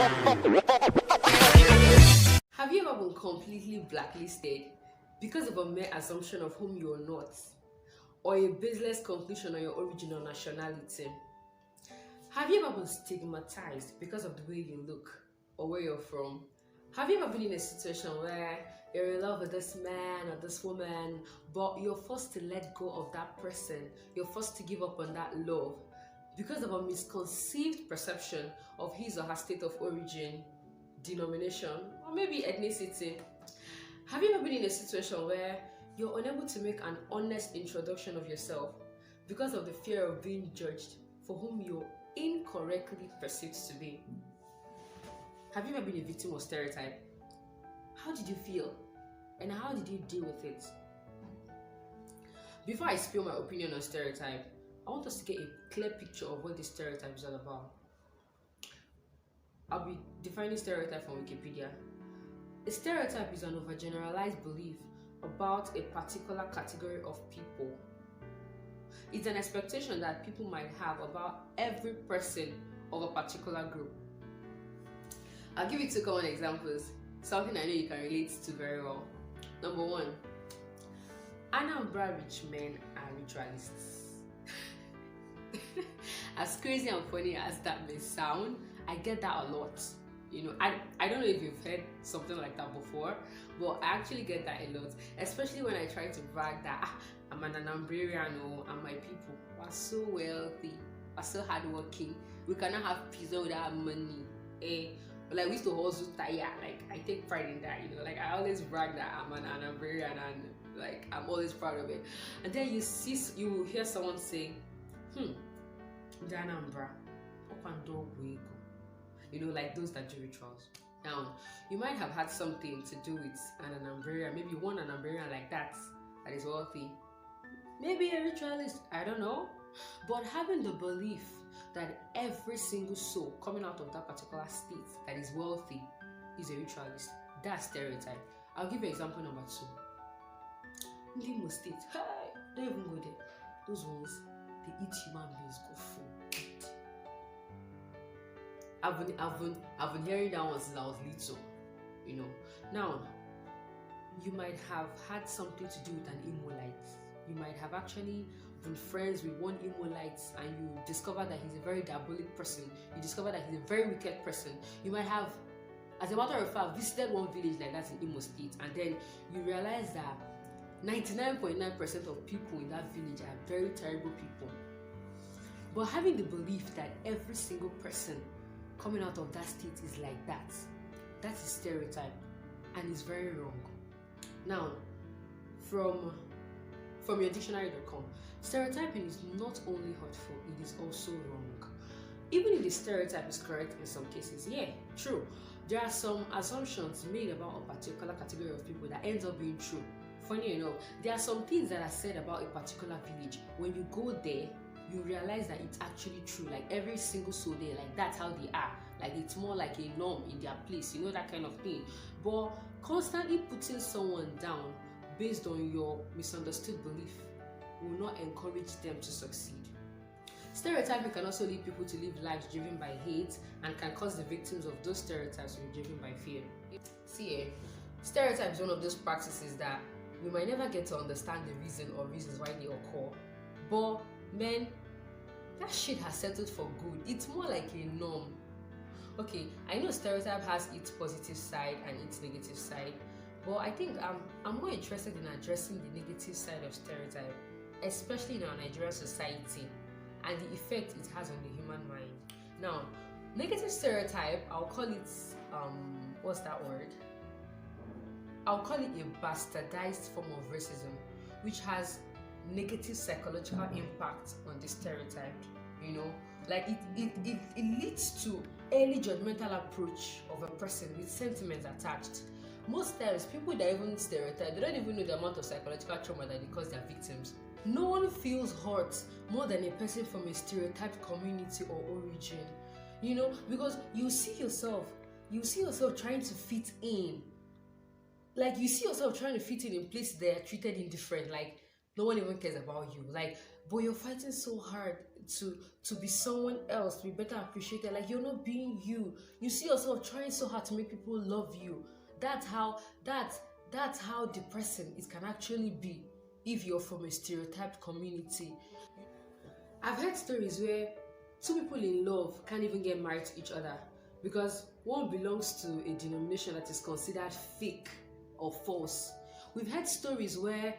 Have you ever been completely blacklisted because of a mere assumption of whom you are not, or a baseless conclusion on your original nationality? Have you ever been stigmatized because of the way you look or where you're from? Have you ever been in a situation where you're in love with this man or this woman, but you're forced to let go of that person? You're forced to give up on that love because of a misconceived perception of his or her state of origin, denomination, or maybe ethnicity? Have you ever been in a situation where you're unable to make an honest introduction of yourself because of the fear of being judged for whom you're incorrectly perceived to be? Have you ever been a victim of stereotype? How did you feel? And how did you deal with it? Before I spill my opinion on stereotype, I want us to get a clear picture of what this stereotype is all about. I'll be defining stereotype from Wikipedia. A stereotype is an overgeneralized belief about a particular category of people. It's an expectation that people might have about every person of a particular group. I'll give you two common examples, something I know you can relate to very well. Number one, Anambra rich men are ritualists. As crazy and funny as that may sound, I get that a lot. I don't know if you've heard something like that before, but I actually get that a lot, especially when I try to brag that I'm an Anambrarian and my people are so wealthy, are so hardworking. We cannot have pizza without money. Like we used to hustle tire. Like I take pride in that, like I always brag that I'm an Anambrarian and like I'm always proud of it. And then you hear someone say, the Anambra, like those that do rituals. Now, you might have had something to do with an Anambrarian, maybe one Anambrarian like that is wealthy. Maybe a ritualist, I don't know. But having the belief that every single soul coming out of that particular state that is wealthy is a ritualist, that's stereotype. I'll give you example number 2. Limo State, hey, don't even go there. Those ones, they eat human beings go full. I've been hearing that one since I was little, Now, you might have had something to do with an Imolite. You might have actually been friends with one Imolite and you discover that he's a very diabolic person. You discover that he's a very wicked person. You might have, as a matter of fact, visited one village like that in Imo State, and then you realize that 99.9% of people in that village are very terrible people. But having the belief that every single person coming out of that state is like that's a stereotype, and it's very wrong. Now, from your dictionary.com, stereotyping is not only hurtful, it is also wrong. Even if the stereotype is correct in some cases, yeah, true. There are some assumptions made about a particular category of people that ends up being true. Funny enough, there are some things that are said about a particular village. When you go there, you realize that it's actually true. Like every single soul there, like that's how they are. Like it's more like a norm in their place, that kind of thing. But constantly putting someone down based on your misunderstood belief will not encourage them to succeed. Stereotyping can also lead people to live lives driven by hate and can cause the victims of those stereotypes to be driven by fear. See, stereotype is one of those practices that we might never get to understand the reason or reasons why they occur. But man, that shit has settled for good. It's more like a norm. Okay, I know stereotype has its positive side and its negative side, but I think I'm more interested in addressing the negative side of stereotype, especially in our Nigerian society, and the effect it has on the human mind. Now, negative stereotype, I'll call it what's that word? I'll call it a bastardized form of racism, which has negative psychological impact on the stereotype. Like it leads to early judgmental approach of a person with sentiments attached. Most times, people that even stereotype, they don't even know the amount of psychological trauma that they cause their victims. No one feels hurt more than a person from a stereotyped community or origin, because you see yourself trying to fit in. Like you see yourself trying to fit in places that are treated indifferent, like no one even cares about you. Like, but you're fighting so hard to be someone else, to be better appreciated. Like you're not being you. You see yourself trying so hard to make people love you. That's how depressing it can actually be if you're from a stereotyped community. I've heard stories where two people in love can't even get married to each other because one belongs to a denomination that is considered fake or false. We've heard stories where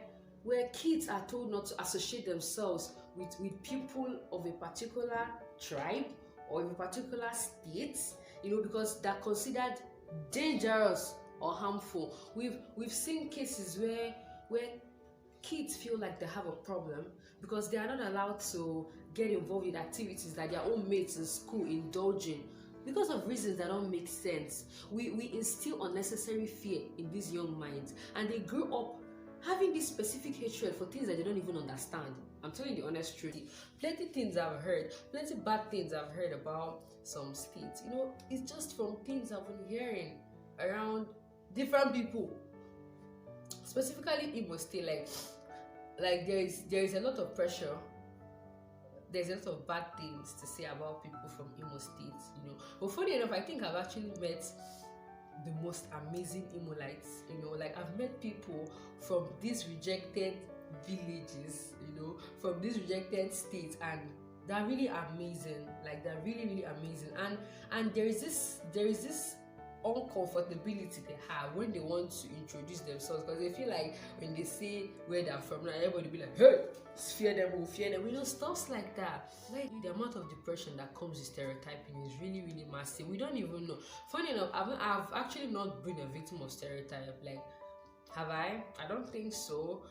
kids are told not to associate themselves with people of a particular tribe or in a particular state, because they're considered dangerous or harmful. We've seen cases where kids feel like they have a problem because they are not allowed to get involved in activities that their own mates in school indulge in because of reasons that don't make sense. We instill unnecessary fear in these young minds, and they grow up having this specific hatred for things that they don't even understand. I'm telling you the honest truth. Plenty things I've heard, plenty bad things I've heard about some states. It's just from things I've been hearing around different people, specifically Imo State. Like there is a lot of pressure. There's a lot of bad things to say about people from Imo State, But funny enough, I think I've actually met the most amazing Imolites. Like I've met people from these rejected villages, from these rejected states, and they're really amazing. Like they're really, really amazing. And there is this uncomfortability they have when they want to introduce themselves, because they feel like when they say where they're from, now everybody be like, hey, fear them, stuff like that. Like the amount of depression that comes with stereotyping is really, really massive. We don't even know. Funny enough, I've actually not been a victim of stereotype. Like, have I? I don't think so.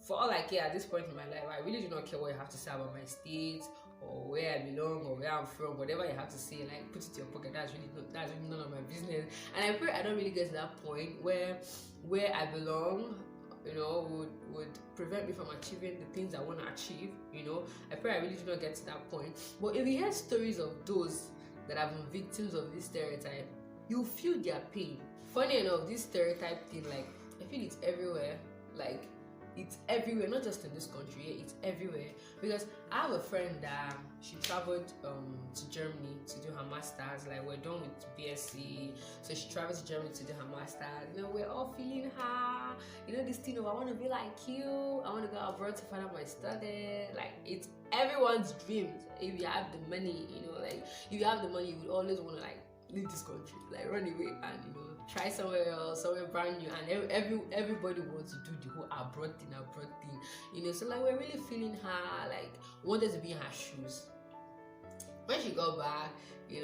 For all I care at this point in my life, I really do not care what you have to say about my state or where I belong or where I'm from. Whatever you have to say, like, put it in your pocket. That's really none of my business. And I pray I don't really get to that point where I belong, would prevent me from achieving the things I want to achieve. I pray I really do not get to that point. But if you hear stories of those that have been victims of this stereotype, you feel their pain. Funny enough, this stereotype thing, like, I feel it's everywhere. Like, it's everywhere, not just in this country, it's everywhere. Because I have a friend that she traveled to Germany to do her masters. Like, we're done with BSc, so she traveled to Germany to do her masters. We're all feeling her. This thing of I want to be like you. I want to go abroad to find out my study. Like, it's everyone's dream. If you have the money, like if you have the money, you would always want to like leave this country, like run away and try somewhere else, somewhere brand new. And everybody wants to do the whole abroad thing. So like we're really feeling her, like wanted to be in her shoes. When she got back,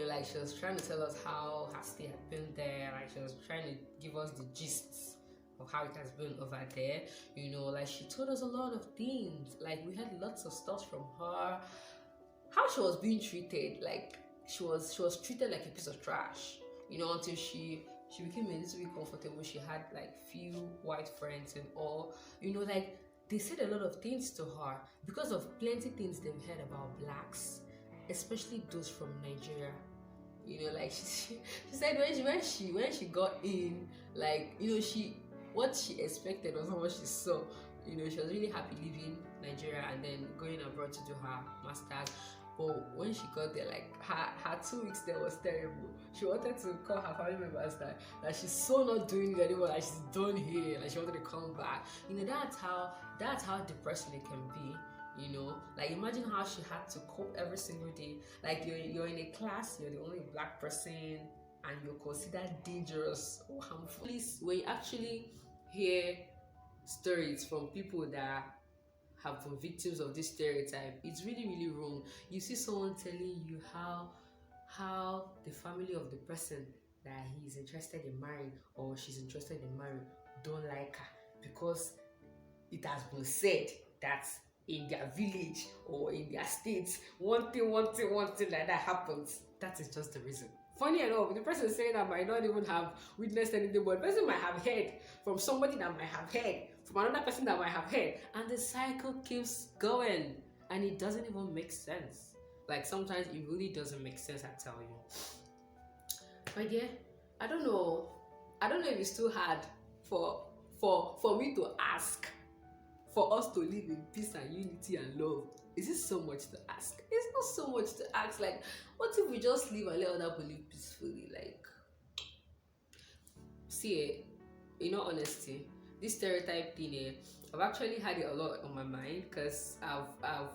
like she was trying to tell us how her stay had been there. Like she was trying to give us the gists of how it has been over there. Like she told us a lot of things. Like we had lots of stuff from her, how she was being treated. Like she was treated like a piece of trash, until she became a little bit comfortable. She had like few white friends and all, like they said a lot of things to her because of plenty things they've heard about blacks, especially those from Nigeria. Like she said when she got in, like what she expected was not what she saw. She was really happy leaving Nigeria and then going abroad to do her masters. But when she got there, like her 2 weeks there was terrible. She wanted to call her family members that she's so not doing it anymore, like she's done here, like she wanted to come back. That's how depressing it can be. Like imagine how she had to cope every single day. Like you're in a class, you're the only black person, and you're considered dangerous or harmful. When you actually hear stories from people that have been victims of this stereotype, it's really, really wrong. You see someone telling you how the family of the person that he's interested in marrying or she's interested in marrying don't like her because it has been said that in their village or in their states one thing like that happens. That is just the reason. Funny enough, the person saying that might not even have witnessed anything, but the person might have heard from somebody that might have heard from another person that might have heard, and the cycle keeps going, and it doesn't even make sense. Like sometimes it really doesn't make sense, I tell you. My dear, I don't know if it's too hard for me to ask for us to live in peace and unity and love Is it so much to ask? It's not so much to ask. Like, what if we just live and let other people live peacefully? Like, see, in all honesty, this stereotype thing, I've actually had it a lot on my mind because I've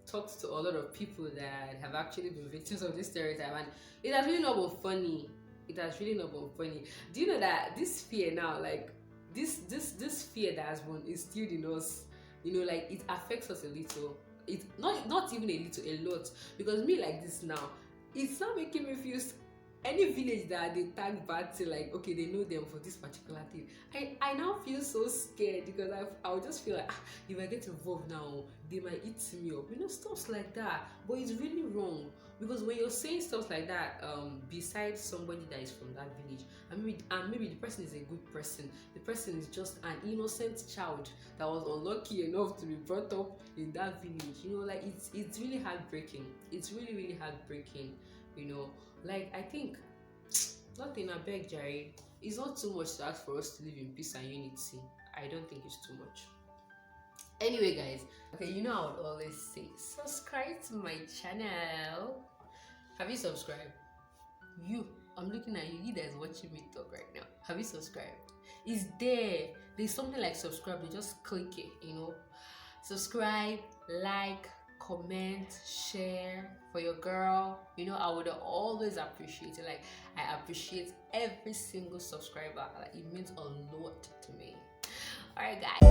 talked to a lot of people that have actually been victims of this stereotype, and it has really not been funny. It has really not been funny. Do you know that this fear now, like this fear that has been instilled in us, like it affects us a little. It's not even a little, a lot. Because me like this now, it's not making me feel any village that they tag bad to, like, okay, they know them for this particular thing. I now feel so scared because I'll just feel like, if I get involved now, they might eat me up, stuff like that. But it's really wrong, because when you're saying stuff like that, besides somebody that is from that village, and maybe the person is a good person, the person is just an innocent child that was unlucky enough to be brought up in that village, like it's really heartbreaking. It's really, really heartbreaking. Like, I think nothing, I beg Jerry. It's not too much to ask for us to live in peace and unity. I don't think it's too much. Anyway, guys, okay, I would always say subscribe to my channel. Have you subscribed? I'm looking at you that is watching me talk right now. Have you subscribed? It's there. There's something like subscribe. You just click it, subscribe, like, comment, share for your girl. I would always appreciate it. Like, I appreciate every single subscriber. Like, it means a lot to me. All right, guys.